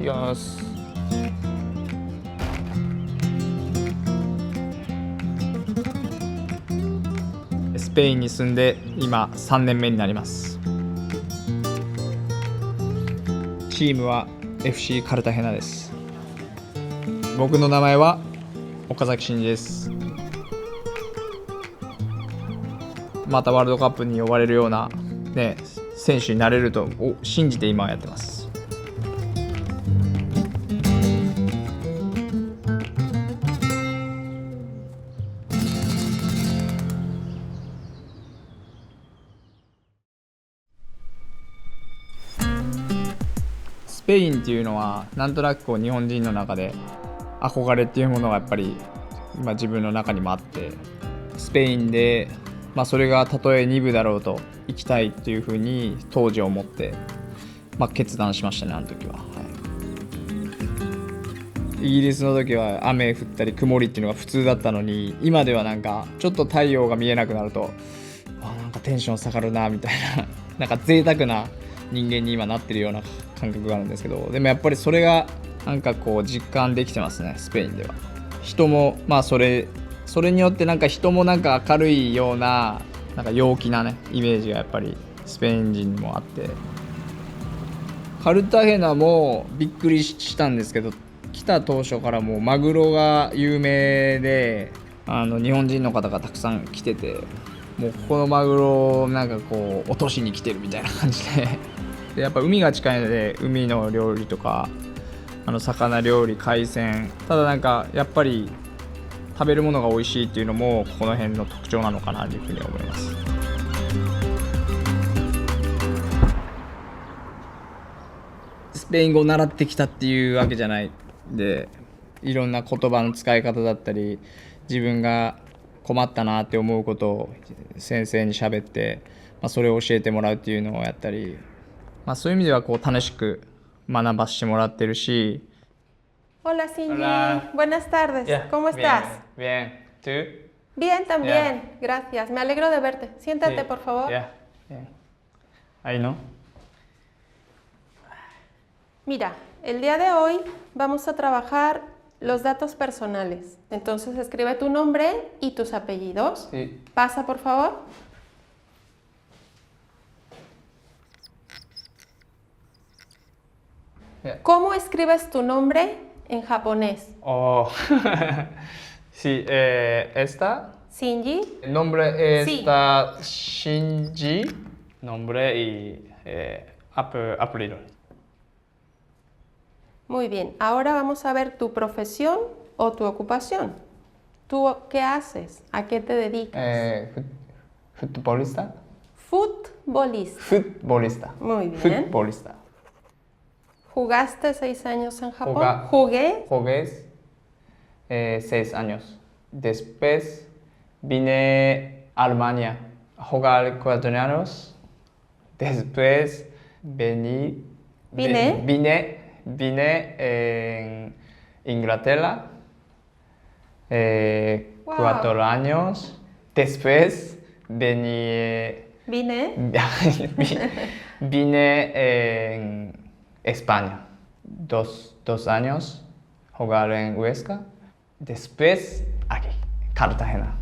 きます。スペインに住んで今3年目になります。チームは FC カルタヘナです。僕の名前は岡崎慎二です。またワールドカップに呼ばれるような、ね、選手になれると信じて今はやってます。スペインっていうのはなんとなくこう日本人の中で憧れっていうものがやっぱり今自分の中にもあって、スペインで、それがたとえ2部だろうと行きたいっていうふうに当時思って、決断しましたね、あの時は。イギリスの時は雨降ったり曇りっていうのが普通だったのに、今ではなんかちょっと太陽が見えなくなるとなんかテンション下がるなみたいななんか贅沢な人間に今なってるような感覚があるんですけど、でもやっぱりそれがなんかこう実感できてますね、スペインでは。人もそれによってなんか人もなんか明るいような、なんか陽気なねイメージがやっぱりスペイン人にもあって、カルタヘナもびっくりしたんですけど、来た当初からもうマグロが有名で、日本人の方がたくさん来てて、もうここのマグロをなんかこう落としに来てるみたいな感じでやっぱ海が近いので海の料理とか魚料理、海鮮、ただなんかやっぱり食べるものが美味しいっていうのもこの辺の特徴なのかなというふうに思います。スペイン語を習ってきたっていうわけじゃないで、いろんな言葉の使い方だったり、自分が困ったなって思うことを先生に喋って、それを教えてもらうっていうのをやったり、そういう意味ではこう楽しく学ばせてもらってるし。Hola, Cindy. Buenas tardes. ¿Cómo estás? Bien. ¿Tú? Bien, también. Gracias. Me alegro de verte. Siéntate, por favor. Bien. Ahí no. Mira, el día de hoy vamos a trabajar los datos personales. Entonces escribe tu nombre y tus apellidos. Sí. Pasa, por favor. ¿Cómo escribes tu nombre en japonés? Sí, esta. Shinji. El nombre Sí. está Shinji. Nombre y apellido. Muy bien. Ahora vamos a ver tu profesión o tu ocupación. ¿Tú qué haces? ¿A qué te dedicas? Futbolista. Futbolista. Futbolista. Muy bien. Futbolista. ¿Jugaste 6 años en Japón? Jugué 6 años. Después vine a Alemania a jugar 4 años. Después vine en Inglaterra 4 años. Después vine en España 2 años, jugar en Huesca. Después aquí, Cartagena.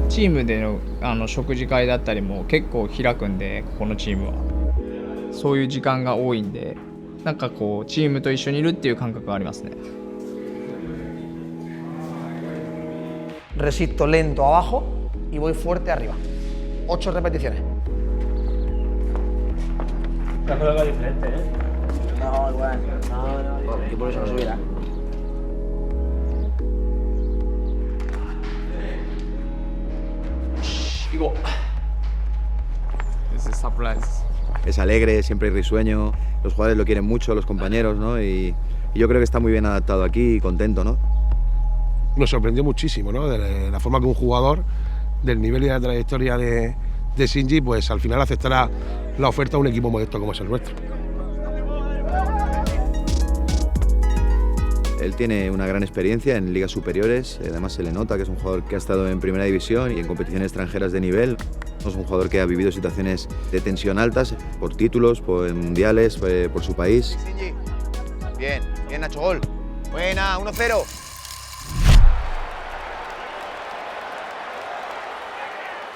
チームでの食事会だったりも結構開くんで、ここのチームはそういう時間が多いんで、なんかこうチームと一緒にいるっていう感覚がありますね。Resito lento abajo y voy fuerte arriba. 8 repeticiones. Yo creo que es diferente, ¿eh? No, igual. No. Yo por eso no subiera. This is surprise. Es alegre, siempre risueño, los jugadores lo quieren mucho, los compañeros, ¿no? Y yo creo que está muy bien adaptado aquí y contento, ¿no? Nos sorprendió muchísimo, ¿no? De la forma que un jugador, del nivel y de la trayectoria de de Shinji, pues al final aceptará la oferta de un equipo modesto como es el nuestro. Él tiene una gran experiencia en ligas superiores, además se le nota que es un jugador que ha estado en primera división y en competiciones extranjeras de nivel. Es un jugador que ha vivido situaciones de tensión altas por títulos, por mundiales, por su país. Bien, bien Nacho, gol. Buena, 1-0.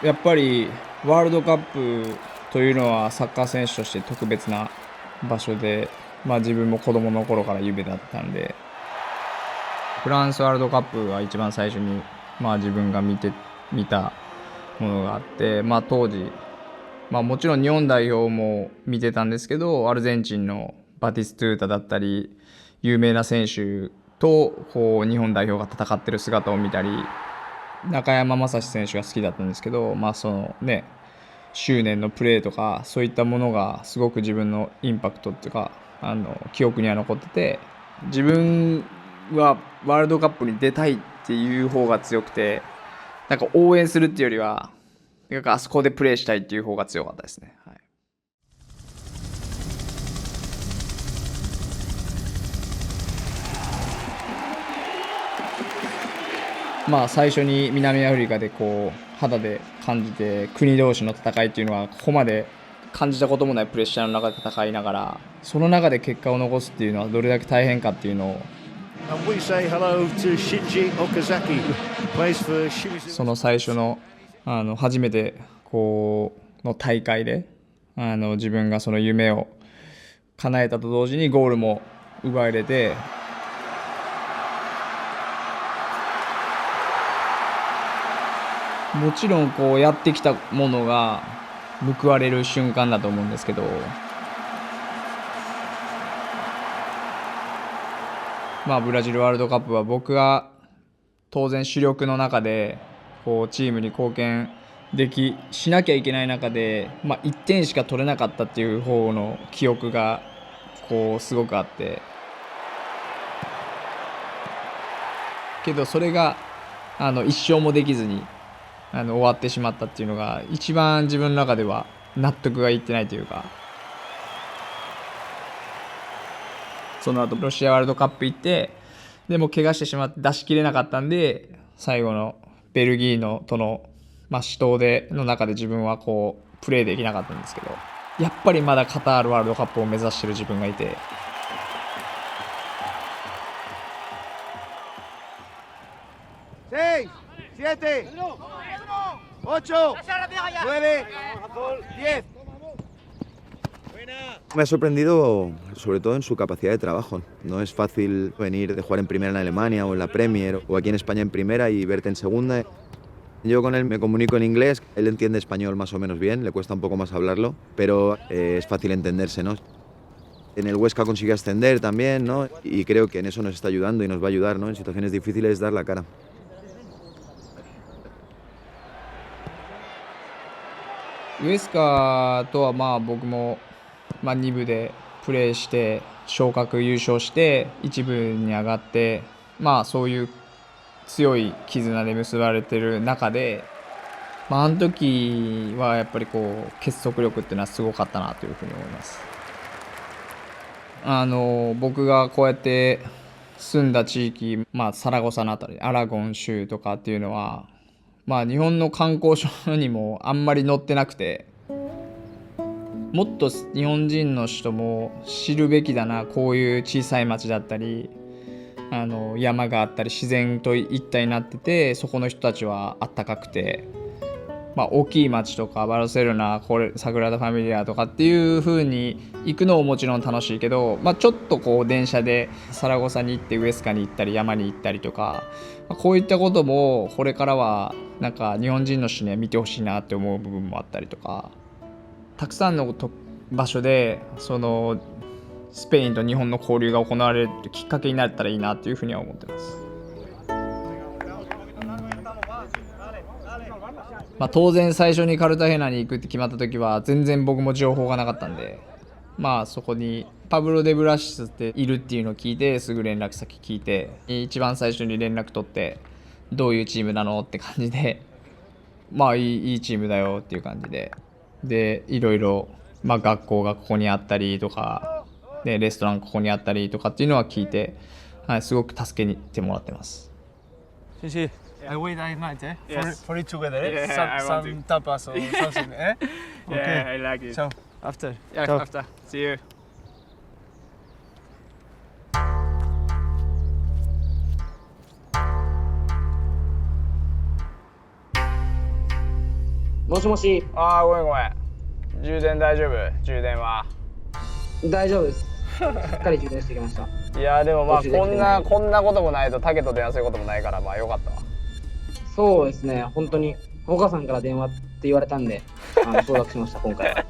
やっぱりワールドカップというのはサッカー選手として特別な場所で、自分も子供の頃から夢だったんで、フランスワールドカップは一番最初に、自分が見たものがあって、当時、もちろん日本代表も見てたんですけど、アルゼンチンのバティストゥータだったり有名な選手とこう日本代表が戦ってる姿を見たり、中山雅史選手が好きだったんですけど、そのね執念のプレーとかそういったものがすごく自分のインパクトっていうか記憶には残ってて、自分はワールドカップに出たいっていう方が強くて、なんか応援するっていうよりはなんかあそこでプレーしたいっていう方が強かったですね。はい、最初に南アフリカでこう肌で感じて、国同士の戦いっていうのはここまで感じたこともないプレッシャーの中で戦いながら、その中で結果を残すっていうのはどれだけ大変かっていうのを、その最初の初めてこうの大会で自分がその夢を叶えたと同時にゴールも奪えれて、もちろんこうやってきたものが報われる瞬間だと思うんですけど、ブラジルワールドカップは僕が当然主力の中でこうチームに貢献しなきゃいけない中で、1点しか取れなかったっていう方の記憶がこうすごくあって、けどそれが一勝もできずに終わってしまったっていうのが一番自分の中では納得がいってないというか、その後ロシアワールドカップ行って、でも怪我してしまって出し切れなかったんで、最後のベルギーとの死闘の中で自分はこうプレーできなかったんですけど、やっぱりまだカタールワールドカップを目指してる自分がいて、6, 7, 8, 9, 10. Me ha sorprendido sobre todo en su capacidad de trabajo. No es fácil venir de jugar en primera en Alemania o en la Premier o aquí en España en primera y verte en segunda. Yo con él me comunico en inglés, él entiende español más o menos bien, le cuesta un poco más hablarlo, pero es fácil entenderse, ¿no? En el Huesca consigue ascender también, ¿no? Y creo que en eso nos está ayudando y nos va a ayudar, ¿no? En situaciones difíciles dar la cara. ウエスカとは僕も2部でプレーして昇格優勝して1部に上がって、そういう強い絆で結ばれてる中で、あの時はやっぱりこう結束力っていうのはすごかったなというふうに思います。僕がこうやって住んだ地域、サラゴサのあたりアラゴン州とかっていうのは日本の観光書にもあんまり載ってなくて、もっと日本人の人も知るべきだな、こういう小さい町だったり山があったり自然と一体になってて、そこの人たちはあったかくて、大きい町とかバルセロナサグラダ・ファミリアとかっていう風に行くのももちろん楽しいけど、ちょっとこう電車でサラゴサに行ってウエスカに行ったり山に行ったりとか、こういったこともこれからはなんか日本人の人には見てほしいなって思う部分もあったりとか、たくさんの場所でそのスペインと日本の交流が行われるきっかけになったらいいなというふうには思ってます。当然最初にカルタヘナに行くって決まった時は全然僕も情報がなかったんで、そこにパブロ・デブラシスっているっていうのを聞いて、すぐ連絡先聞いて一番最初に連絡取って、どういうチームなのって感じでまあいいチームだよっていう感じでいろいろ、まあ、学校がここにあったりとかでレストランここにあったりとかっていうのは聞いて、はい、すごく助けてもらってます。Sí, sí. I wait at night, eh? Yes. For it together, eh? Yeah, I want some tapas or something, eh? Yeah, I like it. So, after. Yeah, Ciao. after. See you. もしもし、ああ、ごめんごめん。充電大丈夫？充電は。大丈夫です。しっかり充電してきました。いやでもまあ途中で来てないこんなこともないとタケと電話することもないからまあよかったわ。そうですね、本当に岡さんから電話って言われたんで、承諾しました今回は。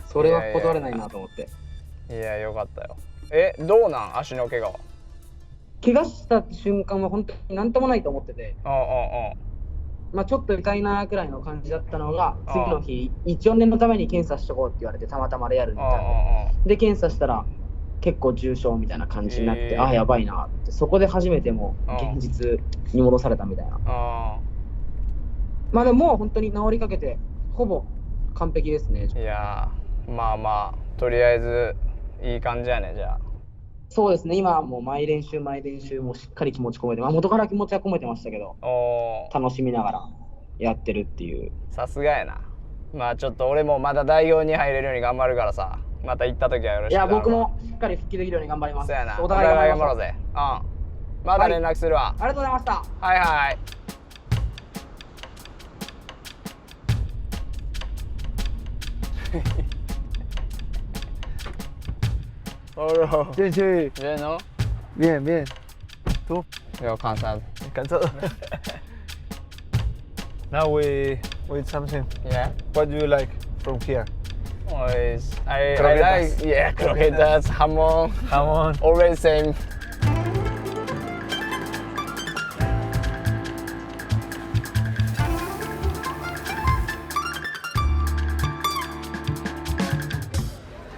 それは断れないなと思って。いやよかったよ。どうなん足の怪我は？怪我した瞬間は本当になんともないと思ってて、まあちょっと痛いなくらいの感じだったのが、次の日一応念のために検査しとこうって言われて、たまたまレアルにいたんで、で検査したら結構重症みたいな感じになって、あやばいなって、そこで初めてもう現実に戻されたみたいな。まあでももう本当に治りかけてほぼ完璧ですね。いやまあまあとりあえずいい感じやね。じゃあそうですね、今はもう毎練習もしっかり気持ち込めて、まあ、元から気持ちは込めてましたけど、楽しみながらやってるっていう。さすがやな。まあちょっと俺もまだ代表に入れるように頑張るからさ、また行った時はよろしく。いや僕もしっかり復帰できるように頑張ります。そうやな、お互い頑張ろうぜ。また連絡するわ、ありがとうございました。はいはい。Hola. Sí, sí. Bien, ¿no? Bien, bien. ¿Tú? Yo cansado. ¿Cansado? Now we eat something. Yeah. What do you like from here? Always. I Croquetas. like croquetas, jamón. Jamón. Always same.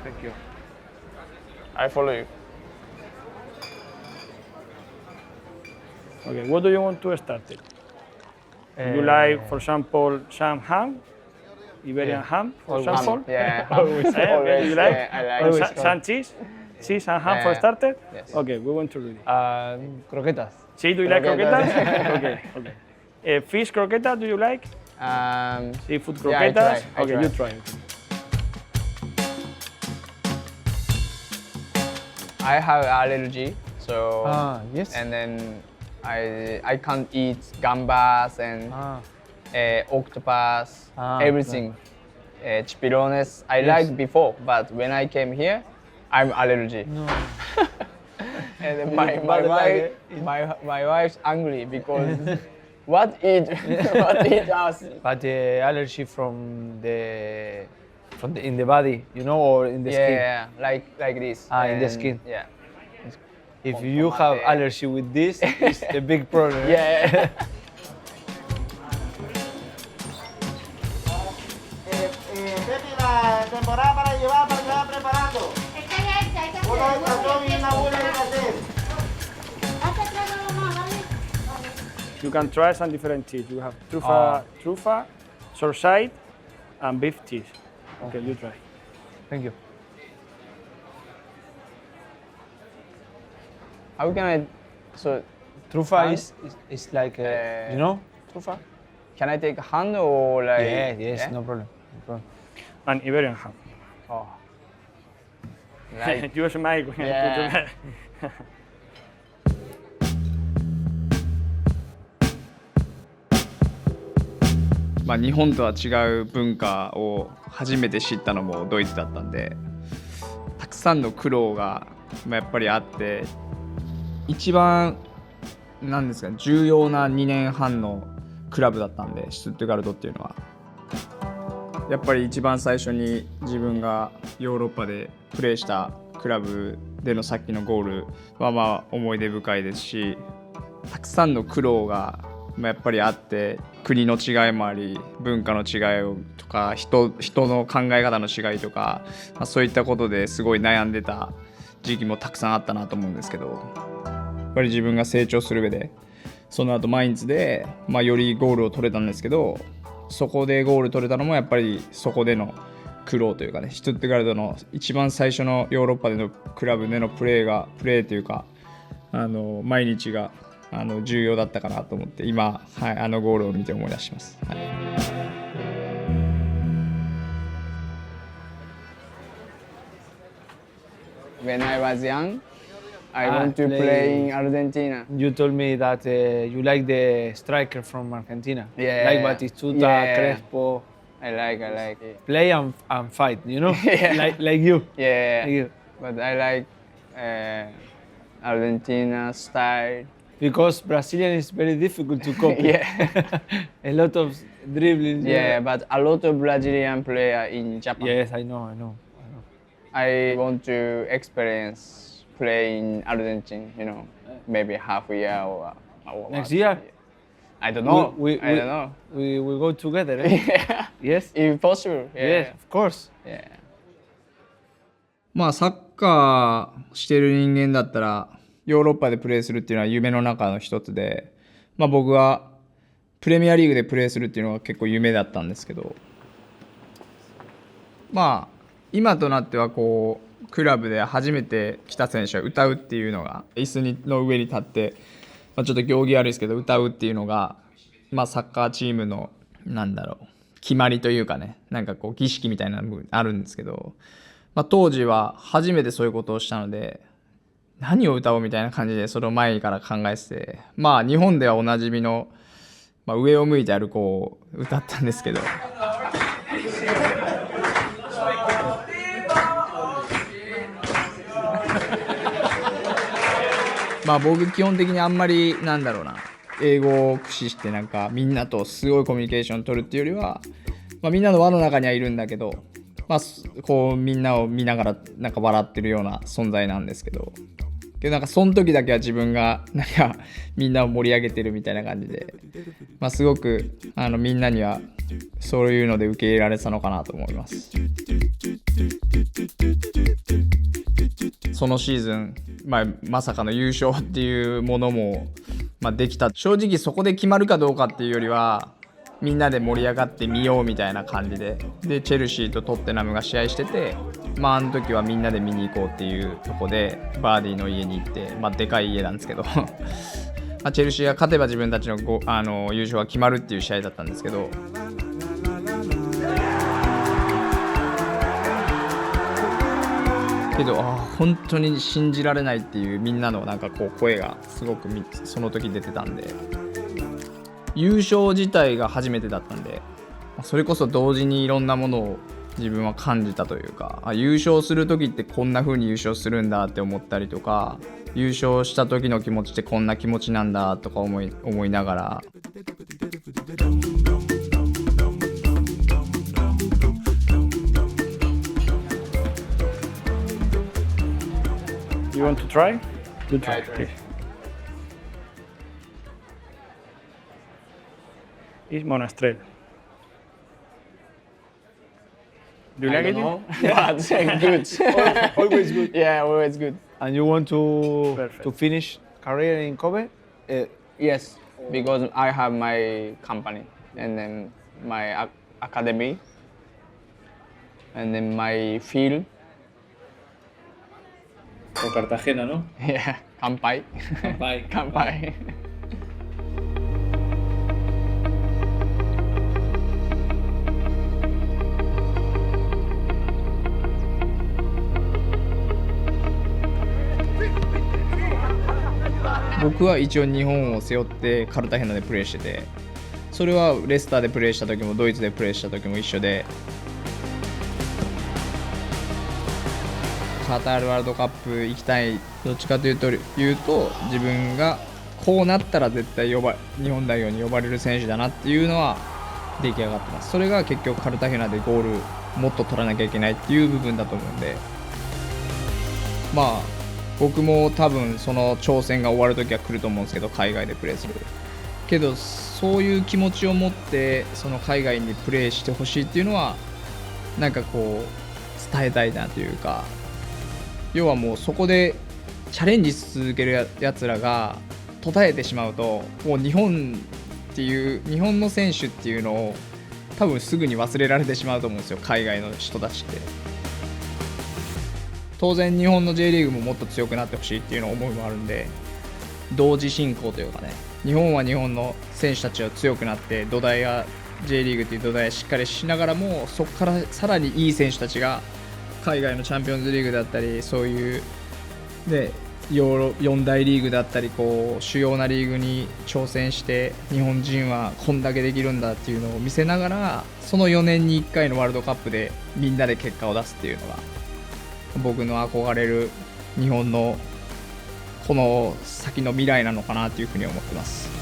Thank you. I follow you. Okay, what do you want to start it? You like, for example, some ham, Iberian ham, for example? Yeah. Always. Always, You like? yeah, I like Or it. some cheese? Cheese and ham for Yeah. starter? Yes. Okay, we want to read it. Croquetas. See, do you like Croquetas. croquetas? Okay, okay. Fish croqueta, do you like? Seafood Yeah, I croquetas? try, I Okay, try. you try it. I have allergy, so Yes. and then I can't eat gambas and octopus, everything. Chipirones I liked before, but when I came here, I'm allergic. No. And then my wife's angry because what eat us? But the allergy from the in the body, you know, or in the skin. Yeah, like this. In the And skin. Yeah. If you have allergy with this, it's a big problem. Yeah. Pepe, la temporada para llevar, para que vaya preparando. Está ya hecha, hay que hacer. Uno de cartón y una bola de hacer. Hace todo más, ¿vale? You can try some different cheese. You have trufa, short-side, and beef cheese. Okay, you try. Thank you. How can I? So Trufa Hand? is like, you know, trufa? can I take hand or like? Yes, yeah? no problem. No problem. And Iberian ham. Oh. Like, You smile. Yeah. まあ、日本とは違う文化を初めて知ったのもドイツだったんで、たくさんの苦労がやっぱりあって、一番なんですかね、重要な2年半のクラブだったんで、シュツットガルトっていうのはやっぱり一番最初に自分がヨーロッパでプレーしたクラブでのさっきのゴールはまあ思い出深いですし、たくさんの苦労がやっぱりあって、国の違いもあり、文化の違いとか、人の考え方の違いとか、そういったことですごい悩んでた時期もたくさんあったなと思うんですけど、やっぱり自分が成長する上で、その後マインツで、よりゴールを取れたんですけど、そこでゴール取れたのもやっぱりそこでの苦労というかね、シュトゥットガルトの一番最初のヨーロッパでのクラブでのプレーというか毎日が重要だったかなと思って今、はい、ゴールを見て思い出します。はい、When I was young, I want to play in Argentina. You told me that you like the striker from Argentina. Yeah. Like Batistuta, Yeah. Crespo. I like it. Play and fight, you know? Yeah. Like you. Yeah, Like you. but I like Argentina style. Because Brazilian is very difficult to copy. Yeah. A lot of dribbling. Yeah, but a lot of Brazilian player in Japan. Yes, I know. I want to experience playing Argentina, maybe half a year or Next year? I don't know. I don't know. We will go together, eh? Yeah. Yes? If possible. Yeah. Yes, of course. Yeah. まあサッカーしてる人間だったらヨーロッパでプレーするっていうのは夢の中の一つで、まあ僕はプレミアリーグでプレーするっていうのが結構夢だったんですけど、まあ今となってはこうクラブで初めて来た選手は歌うっていうのが椅子の上に立って、まあ、ちょっと行儀悪いですけど歌うっていうのが、まあサッカーチームの決まりというかね、なんかこう儀式みたいなのがあるんですけど、まあ、当時は初めてそういうことをしたので何を歌おうみたいな感じでそれを前から考えてて、まあ日本ではおなじみの、まあ、上を向いて歩こう歌ったんですけど、まあ僕基本的にあんまり英語を駆使してなんかみんなとすごいコミュニケーション取るっていうよりは、まあ、みんなの輪の中にはいるんだけど、まあこうみんなを見ながらなんか笑ってるような存在なんですけど、なんかその時だけは自分がなんかみんなを盛り上げてるみたいな感じで、まあすごくみんなにはそういうので受け入れられてたのかなと思います。そのシーズン、まさかの優勝っていうものも、できた。正直そこで決まるかどうかっていうよりはみんなで盛り上がってみようみたいな感じで、チェルシーとトッテナムが試合してて、あの時はみんなで見に行こうっていうとこでバーディーの家に行って、でかい家なんですけどチェルシーが勝てば自分たちの優勝が決まるっていう試合だったんですけど、本当に信じられないっていうみんなのなんかこう声がすごくその時出てたんで、優勝自体が初めてだったんで、それこそ同時にいろんなものを自分は感じたというか、優勝する時ってこんな風に優勝するんだって思ったりとか、優勝した時の気持ちってこんな気持ちなんだとか思いながら。You want to try? You try. Please. It's Monastrell. Do you like it? But good. Always good. Yeah, always good. And you want to finish career in Kobe? Yes, because I have my company and then my academy and then my field. Por Cartagena, ¿no? Yeah, Kampai. Kampai. Kampai. 僕は一応日本を背負ってカルタヘナでプレーしてて、それはレスターでプレーした時もドイツでプレーした時も一緒で、カタールワールドカップ行きたい、どっちかというと自分がこうなったら絶対日本代表に呼ばれる選手だなっていうのは出来上がってます。それが結局カルタヘナでゴールもっと取らなきゃいけないっていう部分だと思うんで、僕も多分その挑戦が終わる時は来ると思うんですけど、海外でプレーするけど、そういう気持ちを持ってその海外にプレーしてほしいっていうのはなんかこう伝えたいなというか、要はもうそこでチャレンジし続けるやつらが途絶えてしまうと、もう日本の選手っていうのを多分すぐに忘れられてしまうと思うんですよ、海外の人たちって。当然日本の J リーグももっと強くなってほしいっていうの思いもあるんで、同時進行というかね、日本は日本の選手たちは強くなって土台が J リーグっていう土台をしっかりしながらも、そこからさらにいい選手たちが海外のチャンピオンズリーグだったり、そういうで4大リーグだったりこう主要なリーグに挑戦して、日本人はこんだけできるんだっていうのを見せながら、その4年に1回のワールドカップでみんなで結果を出すっていうのが僕の憧れる日本のこの先の未来なのかなというふうに思ってます。